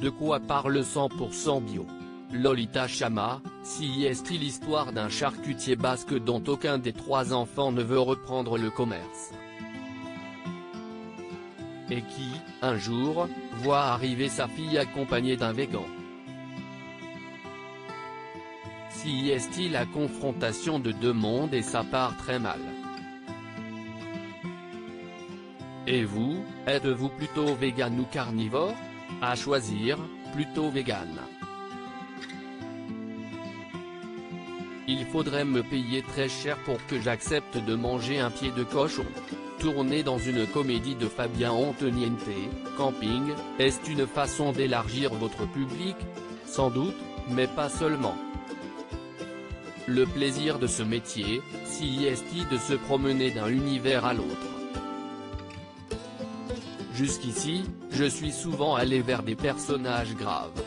De quoi parle 100% bio? Lolita Chama, si est l'histoire d'un charcutier basque dont aucun des 3 enfants ne veut reprendre le commerce. Et qui, un jour, voit arriver sa fille accompagnée d'un végan. Si est la confrontation de 2 mondes et ça part très mal. Et vous, êtes-vous plutôt vegan ou carnivore? À choisir, plutôt vegan. Il faudrait me payer très cher pour que j'accepte de manger un pied de cochon. Tourner dans une comédie de Fabien Antoniente, Camping, est une façon d'élargir votre public? Sans doute, mais pas seulement. Le plaisir de ce métier, si est de se promener d'un univers à l'autre. Jusqu'ici, je suis souvent allé vers des personnages graves.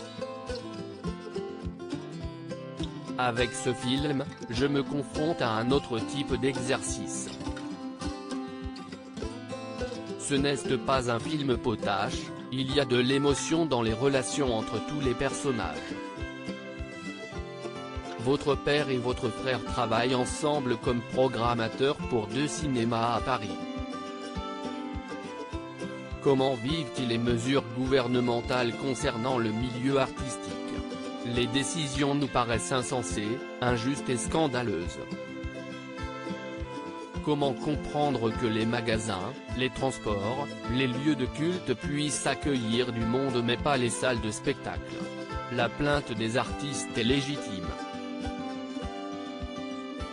Avec ce film, je me confronte à un autre type d'exercice. Ce n'est pas un film potache, il y a de l'émotion dans les relations entre tous les personnages. Votre père et votre frère travaillent ensemble comme programmateurs pour 2 cinémas à Paris. Comment vivent-ils les mesures gouvernementales concernant le milieu artistique? Les décisions nous paraissent insensées, injustes et scandaleuses. Comment comprendre que les magasins, les transports, les lieux de culte puissent accueillir du monde mais pas les salles de spectacle? La plainte des artistes est légitime.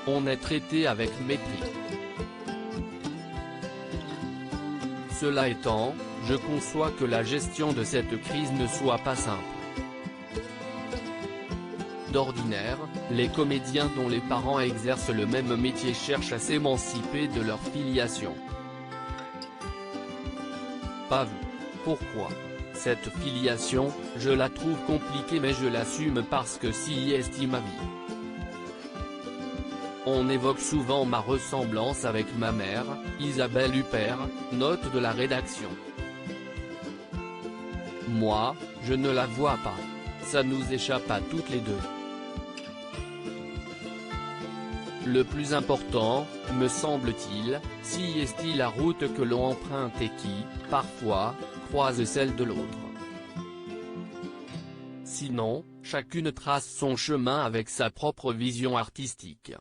On est traité avec mépris. Cela étant, je conçois que la gestion de cette crise ne soit pas simple. D'ordinaire, les comédiens dont les parents exercent le même métier cherchent à s'émanciper de leur filiation. Pas vous. Pourquoi? Cette filiation, je la trouve compliquée mais je l'assume parce que si est ma vie. On évoque souvent ma ressemblance avec ma mère, Isabelle Huppert, note de la rédaction. Moi, je ne la vois pas. Ça nous échappe à toutes les 2. Le plus important, me semble-t-il, si est la route que l'on emprunte et qui, parfois, croise celle de l'autre. Sinon, chacune trace son chemin avec sa propre vision artistique.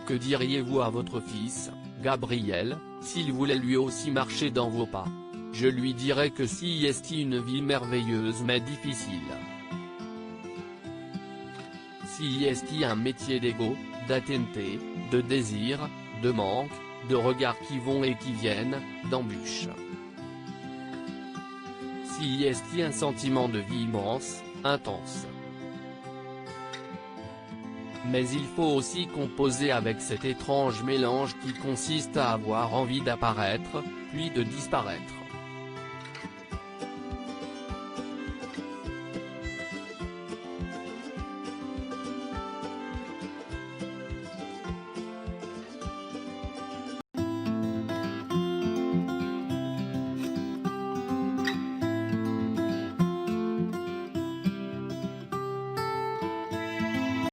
Que diriez-vous à votre fils, Gabriel, s'il voulait lui aussi marcher dans vos pas? Je lui dirais que si est une vie merveilleuse mais difficile. Si est un métier d'ego, d'attente, de désir, de manque, de regards qui vont et qui viennent, d'embûches. Si est un sentiment de vie immense, intense. Mais il faut aussi composer avec cet étrange mélange qui consiste à avoir envie d'apparaître, puis de disparaître.